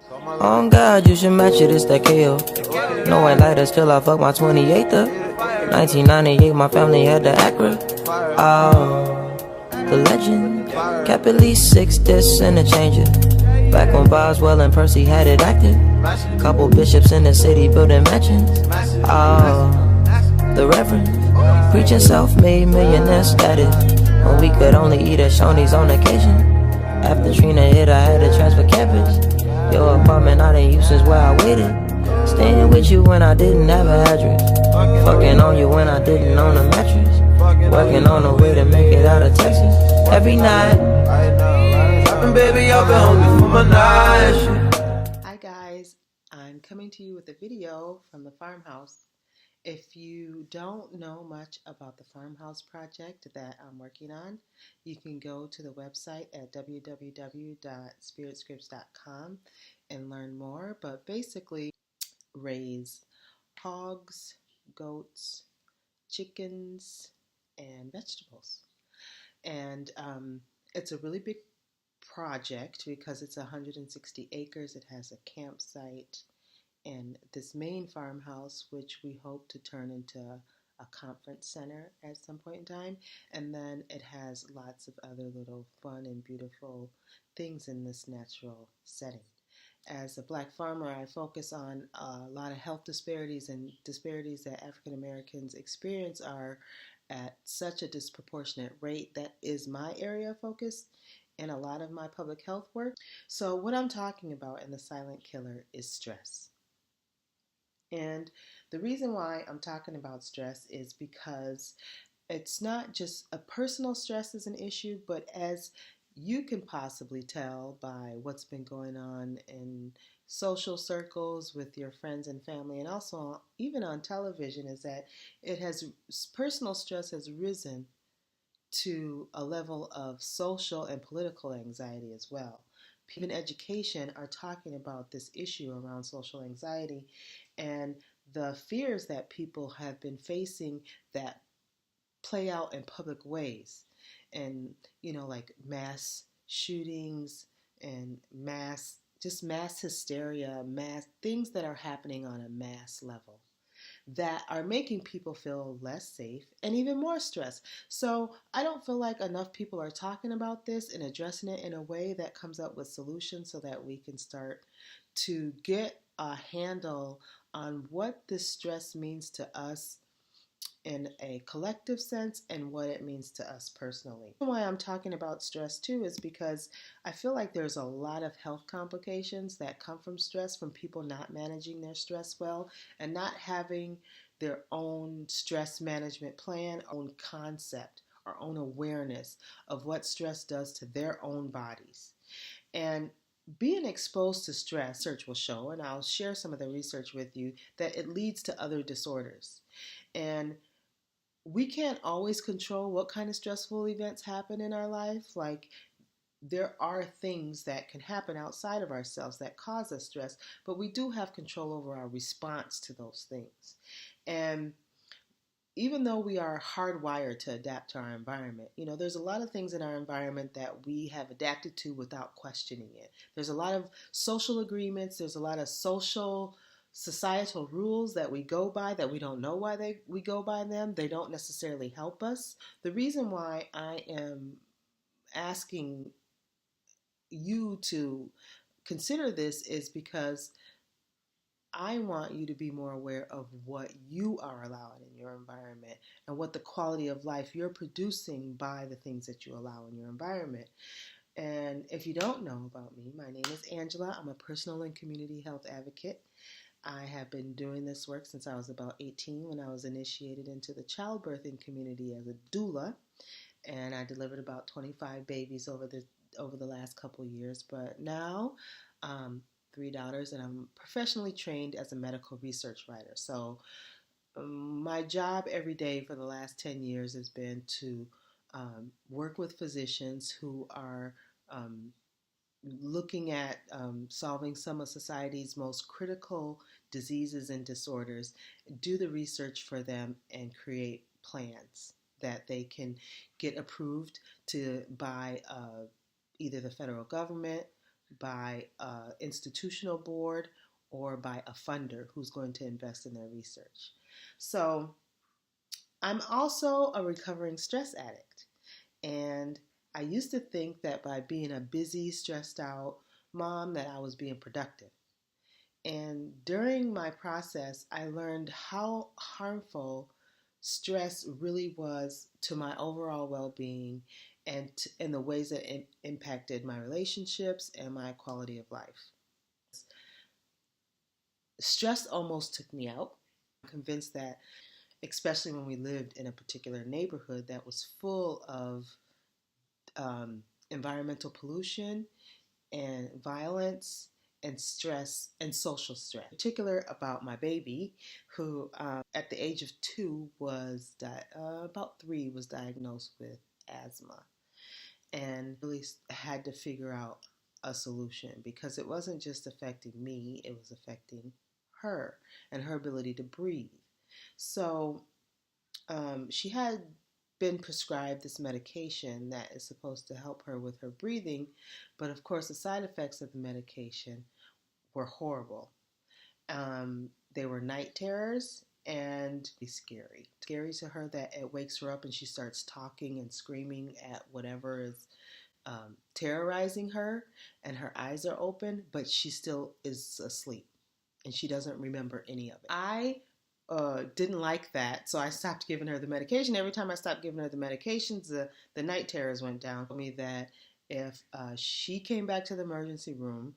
On God, you should match it, it's that KO. No white lighters till I fuck my 28th up. 1998, my family had the Acura. Oh, the legend. Kept at least 6 discs and a changer. Back when Boswell and Percy had it active. Couple bishops in the city building mansions. Oh, the Reverend. Preaching self-made millionaire status. When we could only eat at Shoney's on occasion. After Trina hit, I had to transfer campus. Your apartment I didn't use since where I waited. Staying with you when I didn't have an address. Fucking on you when I didn't own a mattress. Working on a way to make it out of Texas. Every night. Baby, I've been hungry for my night. Hi guys, I'm coming to you with a video from the farmhouse. If you don't know much about the farmhouse project that I'm working on, you can go to the website at www.spiritscripts.com and learn more. But basically, raise hogs, goats, chickens, and vegetables. And it's a really big project because it's 160 acres. It has a campsite and this main farmhouse, which we hope to turn into a conference center at some point in time. And then it has lots of other little fun and beautiful things in this natural setting. As a black farmer, I focus on a lot of health disparities and disparities that African Americans experience are at such a disproportionate rate. That is my area of focus in a lot of my public health work. So what I'm talking about in The Silent Killer is stress. And the reason why I'm talking about stress is because it's not just a personal stress is an issue, but as you can possibly tell by what's been going on in social circles with your friends and family, and also even on television, is that personal stress has risen to a level of social and political anxiety as well. People in education are talking about this issue around social anxiety and the fears that people have been facing that play out in public ways. And, like mass shootings and mass hysteria, mass things that are happening on a mass level that are making people feel less safe and even more stressed. So I don't feel like enough people are talking about this and addressing it in a way that comes up with solutions so that we can start to get a handle on what this stress means to us in a collective sense and what it means to us personally. Why I'm talking about stress too is because I feel like there's a lot of health complications that come from stress, from people not managing their stress well and not having their own stress management plan, own concept, or own awareness of what stress does to their own bodies. And being exposed to stress, research will show, and I'll share some of the research with you, that it leads to other disorders. And we can't always control what kind of stressful events happen in our life. Like, there are things that can happen outside of ourselves that cause us stress, but we do have control over our response to those things. And even though we are hardwired to adapt to our environment, there's a lot of things in our environment that we have adapted to without questioning it. There's a lot of social agreements, there's a lot of societal rules that we go by that we don't know why we go by them. They don't necessarily help us. The reason why I am asking you to consider this is because I want you to be more aware of what you are allowing in your environment and what the quality of life you're producing by the things that you allow in your environment. And if you don't know about me, my name is Angela. I'm a personal and community health advocate. I have been doing this work since I was about 18 when I was initiated into the childbirthing community as a doula, and I delivered about 25 babies over the last couple of years. But now, 3 daughters, and I'm professionally trained as a medical research writer. So my job every day for the last 10 years has been to work with physicians who are looking at solving some of society's most critical diseases and disorders, do the research for them, and create plans that they can get approved by either the federal government, by an institutional board or by a funder who's going to invest in their research. So I'm also a recovering stress addict. And I used to think that by being a busy, stressed out mom that I was being productive. And during my process, I learned how harmful stress really was to my overall well-being and the ways that it impacted my relationships and my quality of life. Stress almost took me out. I'm convinced that, especially when we lived in a particular neighborhood that was full of environmental pollution and violence and stress and social stress. In particular about my baby, who at the age of 2 was about 3 was diagnosed with asthma, and really had to figure out a solution because it wasn't just affecting me; it was affecting her and her ability to breathe. So she had been prescribed this medication that is supposed to help her with her breathing, but of course the side effects of the medication were horrible. They were night terrors and scary. Scary to her that it wakes her up and she starts talking and screaming at whatever is terrorizing her, and her eyes are open, but she still is asleep and she doesn't remember any of it. I didn't like that, so I stopped giving her the medication. Every time I stopped giving her the medications, the night terrors went down. Told me that if she came back to the emergency room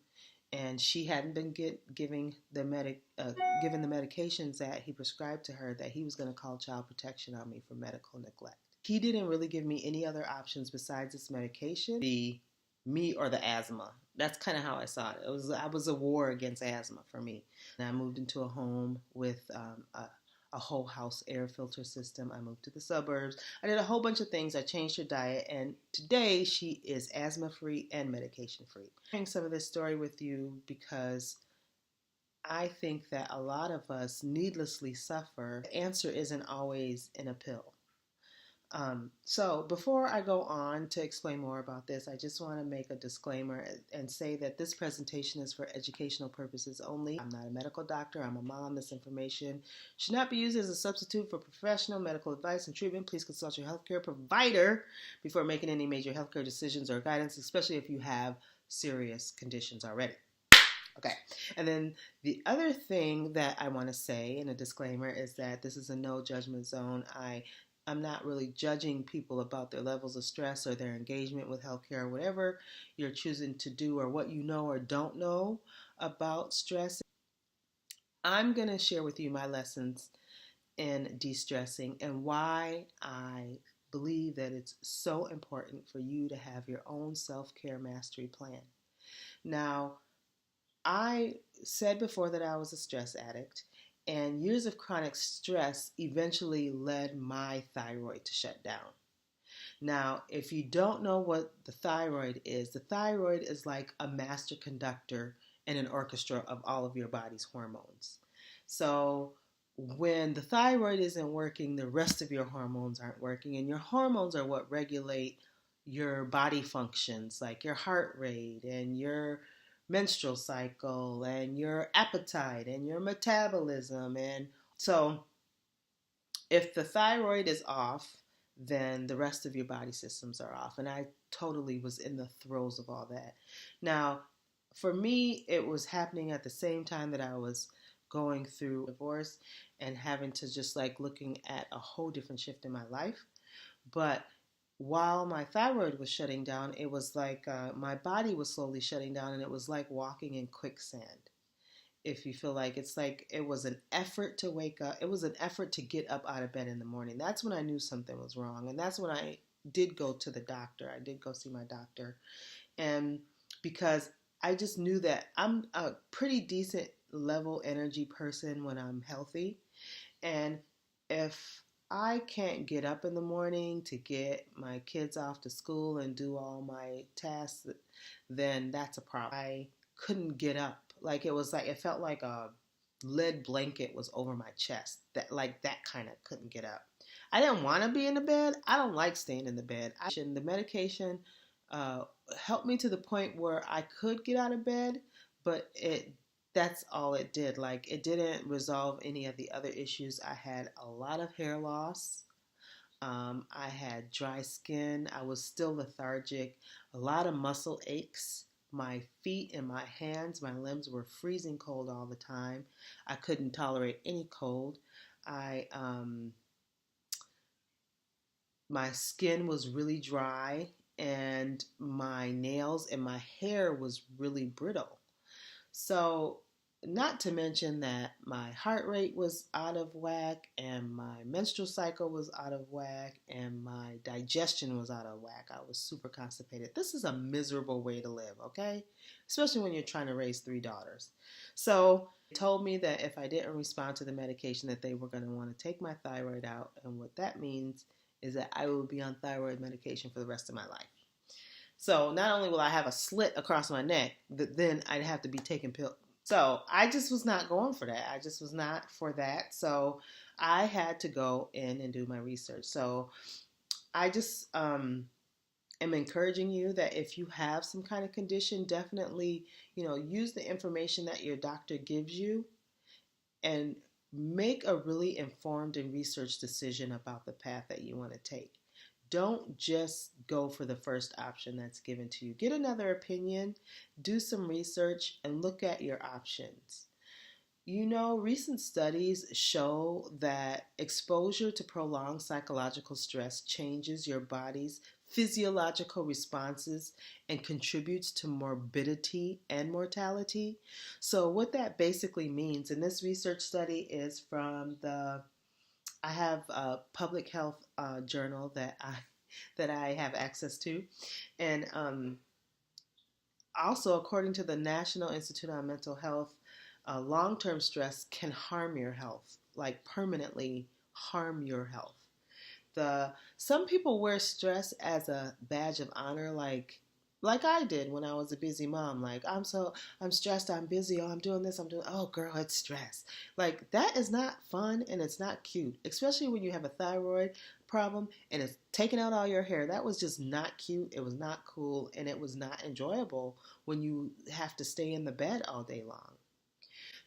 and she hadn't been given the medications that he prescribed to her, that he was going to call child protection on me for medical neglect. He didn't really give me any other options besides this medication, the me or the asthma. That's kind of how I saw it. I was a war against asthma for me. And I moved into a home with a whole house air filter system. I moved to the suburbs. I did a whole bunch of things. I changed her diet, and today she is asthma free and medication free. I'm sharing some of this story with you because I think that a lot of us needlessly suffer. The answer isn't always in a pill. So before I go on to explain more about this, I just want to make a disclaimer and say that this presentation is for educational purposes only. I'm not a medical doctor. I'm a mom. This information should not be used as a substitute for professional medical advice and treatment. Please consult your healthcare provider before making any major healthcare decisions or guidance, especially if you have serious conditions already. Okay, and then the other thing that I want to say in a disclaimer is that this is a no judgment zone. I'm not really judging people about their levels of stress or their engagement with healthcare or whatever you're choosing to do or what you know or don't know about stress. I'm going to share with you my lessons in de-stressing and why I believe that it's so important for you to have your own self-care mastery plan. Now, I said before that I was a stress addict, and years of chronic stress eventually led my thyroid to shut down. Now, if you don't know what the thyroid is like a master conductor in an orchestra of all of your body's hormones. So when the thyroid isn't working, the rest of your hormones aren't working, and your hormones are what regulate your body functions, like your heart rate and your menstrual cycle and your appetite and your metabolism. And so if the thyroid is off, then the rest of your body systems are off. And I totally was in the throes of all that. Now, for me, it was happening at the same time that I was going through divorce and having to just like looking at a whole different shift in my life. But while my thyroid was shutting down, it was like my body was slowly shutting down, and it was like walking in quicksand. If you feel like it was an effort to wake up, it was an effort to get up out of bed in the morning. That's when I knew something was wrong, and that's when I did go to the doctor. I did go see my doctor, and because I just knew that I'm a pretty decent level energy person when I'm healthy, and if I can't get up in the morning to get my kids off to school and do all my tasks, then that's a problem. I couldn't get up. Like it felt like a lead blanket was over my chest. That kind of couldn't get up. I didn't want to be in the bed. I don't like staying in the bed. The medication helped me to the point where I could get out of bed, but that's all it did. Like, it didn't resolve any of the other issues. I had a lot of hair loss. I had dry skin. I was still lethargic, a lot of muscle aches. My feet and my hands, my limbs were freezing cold all the time. I couldn't tolerate any cold. I My skin was really dry, and my nails and my hair was really brittle. So, not to mention that my heart rate was out of whack, and my menstrual cycle was out of whack, and my digestion was out of whack. I was super constipated. This is a miserable way to live, okay? Especially when you're trying to raise 3 daughters. So, they told me that if I didn't respond to the medication, that they were going to want to take my thyroid out, and what that means is that I will be on thyroid medication for the rest of my life. So not only will I have a slit across my neck, but then I'd have to be taking pills. So I just was not going for that. I just was not for that. So I had to go in and do my research. So I just am encouraging you that if you have some kind of condition, definitely, use the information that your doctor gives you and make a really informed and researched decision about the path that you want to take. Don't just go for the first option that's given to you. Get another opinion, do some research, and look at your options. Recent studies show that exposure to prolonged psychological stress changes your body's physiological responses and contributes to morbidity and mortality. So what that basically means, and this research study is from I have a public health journal that I have access to, and also according to the National Institute on Mental Health, long-term stress can harm your health, like permanently harm your health. Some people wear stress as a badge of honor, like I did when I was a busy mom. Like, I'm stressed, I'm busy, I'm doing this, oh girl, it's stress. Like, that is not fun and it's not cute, especially when you have a thyroid problem and it's taking out all your hair. That was just not cute, it was not cool, and it was not enjoyable when you have to stay in the bed all day long.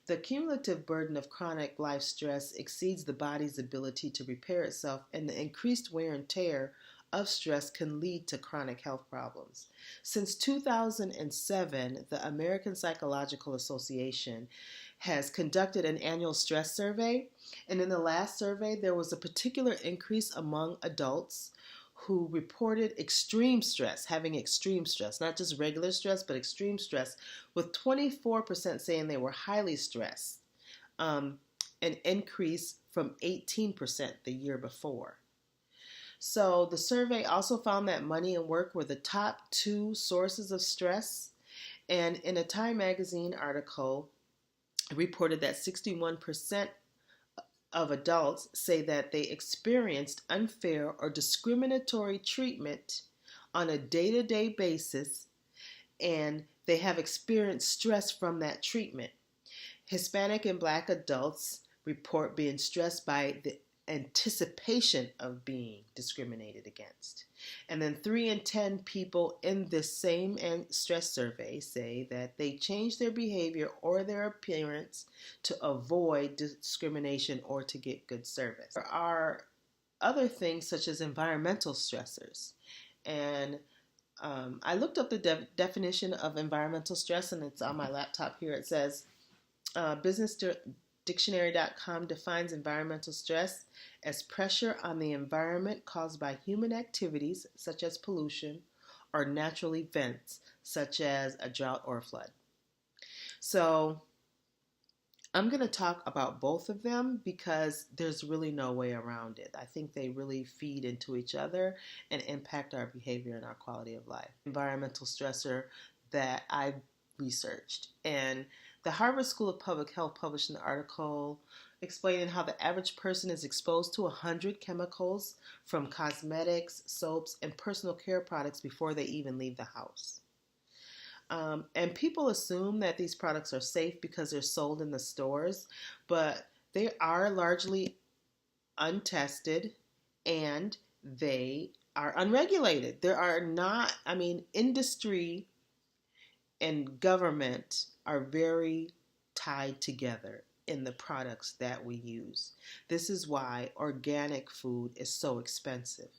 The cumulative burden of chronic life stress exceeds the body's ability to repair itself, and the increased wear and tear of stress can lead to chronic health problems. Since 2007, the American Psychological Association has conducted an annual stress survey, and in the last survey, there was a particular increase among adults who reported extreme stress, having extreme stress, not just regular stress, but extreme stress, with 24% saying they were highly stressed, an increase from 18% the year before. So the survey also found that money and work were the top 2 sources of stress, and in a Time magazine article, it reported that 61% of adults say that they experienced unfair or discriminatory treatment on a day-to-day basis, and they have experienced stress from that treatment. Hispanic and Black adults report being stressed by the anticipation of being discriminated against. And then 3 in 10 people in this same stress survey say that they change their behavior or their appearance to avoid discrimination or to get good service. There are other things such as environmental stressors. And I looked up the definition of environmental stress, and it's on my laptop here. It says, BusinessDictionary.com defines environmental stress as pressure on the environment caused by human activities such as pollution or natural events such as a drought or a flood. So I'm going to talk about both of them because there's really no way around it. I think they really feed into each other and impact our behavior and our quality of life. Environmental stressor that I researched, and the Harvard School of Public Health published an article explaining how the average person is exposed to 100 chemicals from cosmetics, soaps, and personal care products before they even leave the house. And people assume that these products are safe because they're sold in the stores, but they are largely untested and they are unregulated. There are not, I mean, industry and government are very tied together in the products that we use. This is why organic food is so expensive,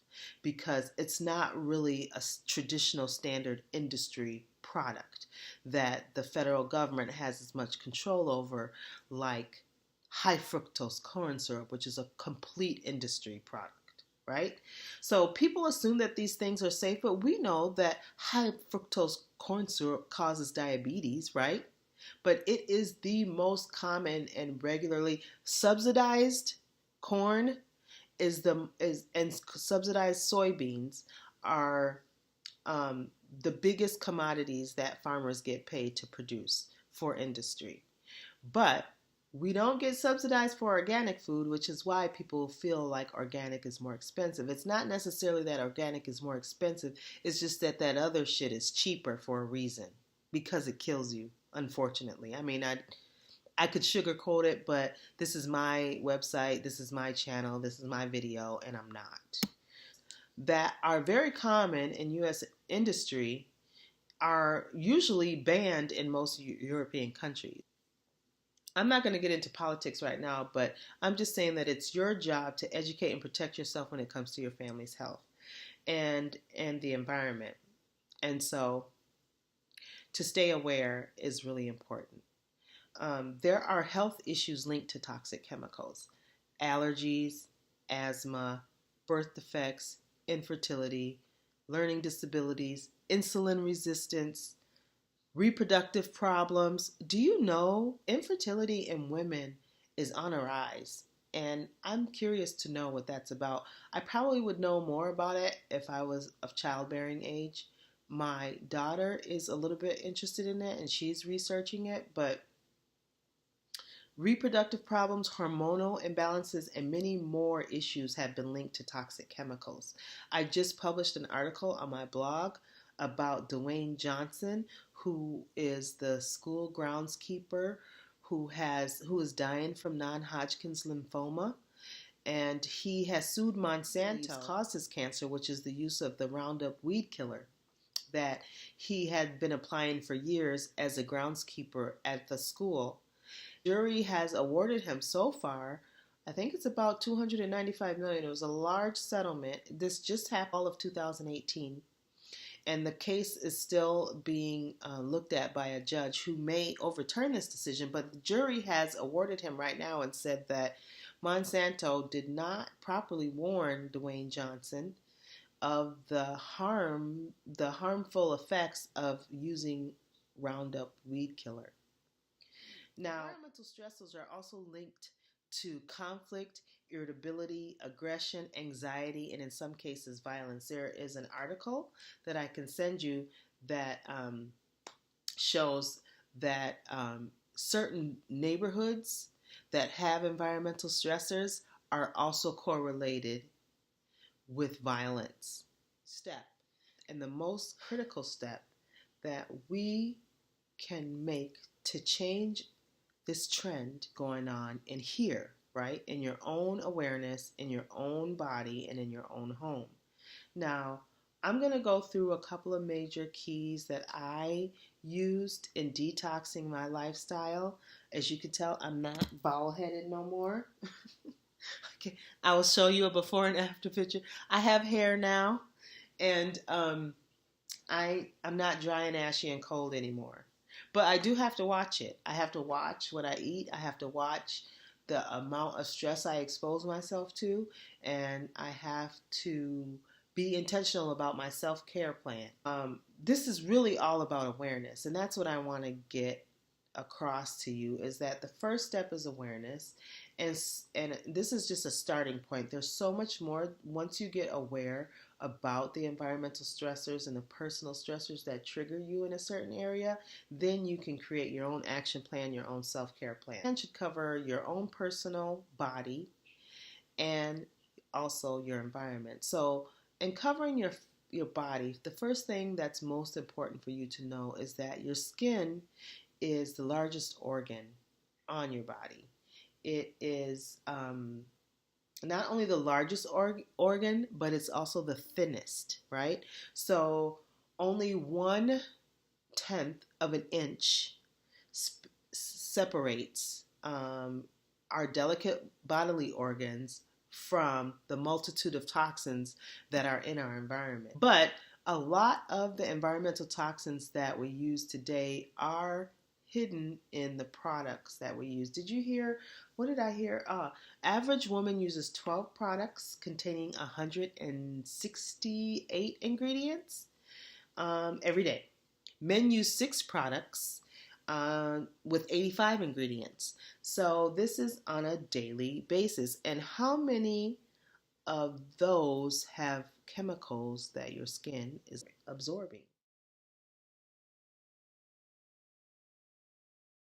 because it's not really a traditional standard industry product that the federal government has as much control over, like high fructose corn syrup, which is a complete industry product. Right? So people assume that these things are safe, but we know that high fructose corn syrup causes diabetes, right? But it is the most common and regularly subsidized corn and subsidized soybeans are the biggest commodities that farmers get paid to produce for industry. But we don't get subsidized for organic food, which is why people feel like organic is more expensive. It's not necessarily that organic is more expensive. It's just that that other shit is cheaper for a reason, because it kills you, unfortunately. I mean, I could sugarcoat it, but this is my website, this is my channel, this is my video, and I'm not. That are very common in U.S. industry are usually banned in most European countries. I'm not going to get into politics right now, but I'm just saying that it's your job to educate and protect yourself when it comes to your family's health and the environment. And so to stay aware is really important. There are health issues linked to toxic chemicals: allergies, asthma, birth defects, infertility, learning disabilities, insulin resistance, reproductive problems. Do you know infertility in women is on a rise? And I'm curious to know what that's about. I probably would know more about it if I was of childbearing age. My daughter is a little bit interested in it and she's researching it, but reproductive problems, hormonal imbalances, and many more issues have been linked to toxic chemicals. I just published an article on my blog about Dwayne Johnson, who is the school groundskeeper who is dying from non-Hodgkin's lymphoma, and he has sued Monsanto caused his cancer, which is the use of the Roundup weed killer that he had been applying for years as a groundskeeper at the school. Jury has awarded him so far, I think it's about $295 million. It was a large settlement. This just happened all of 2018. And the case is still being looked at by a judge who may overturn this decision, but the jury has awarded him right now and said that Monsanto did not properly warn Dwayne Johnson of the harmful effects of using Roundup weed killer. Now, environmental stressors are also linked to conflict, irritability, aggression, anxiety, and in some cases, violence. There is an article that I can send you that shows that certain neighborhoods that have environmental stressors are also correlated with violence. Step, and the most critical step that we can make to change this trend going on in here, right? In your own awareness, in your own body, and in your own home. Now, I'm going to go through a couple of major keys that I used in detoxing my lifestyle. As you can tell, I'm not bald-headed no more. Okay, I will show you a before and after picture. I have hair now, and I'm not dry and ashy and cold anymore. But I do have to watch it. I have to watch what I eat. I have to watch the amount of stress I expose myself to. And I have to be intentional about my self-care plan. This is really all about awareness. And that's what I want to get across to you, is that the first step is awareness. And this is just a starting point. There's so much more once you get aware about the environmental stressors and the personal stressors that trigger you in a certain area. Then you can create your own action plan, your own self-care plan. It should cover your own personal body and also your environment. So in covering your body, the first thing that's most important for you to know is that your skin is the largest organ on your body. It is not only the largest organ, but it's also the thinnest, right? So only 1/10 of an inch separates our delicate bodily organs from the multitude of toxins that are in our environment. But a lot of the environmental toxins that we use today are hidden in the products that we use. Did you hear? What did I hear? Average woman uses 12 products containing 168 ingredients every day. Men use 6 products with 85 ingredients. So this is on a daily basis. And how many of those have chemicals that your skin is absorbing?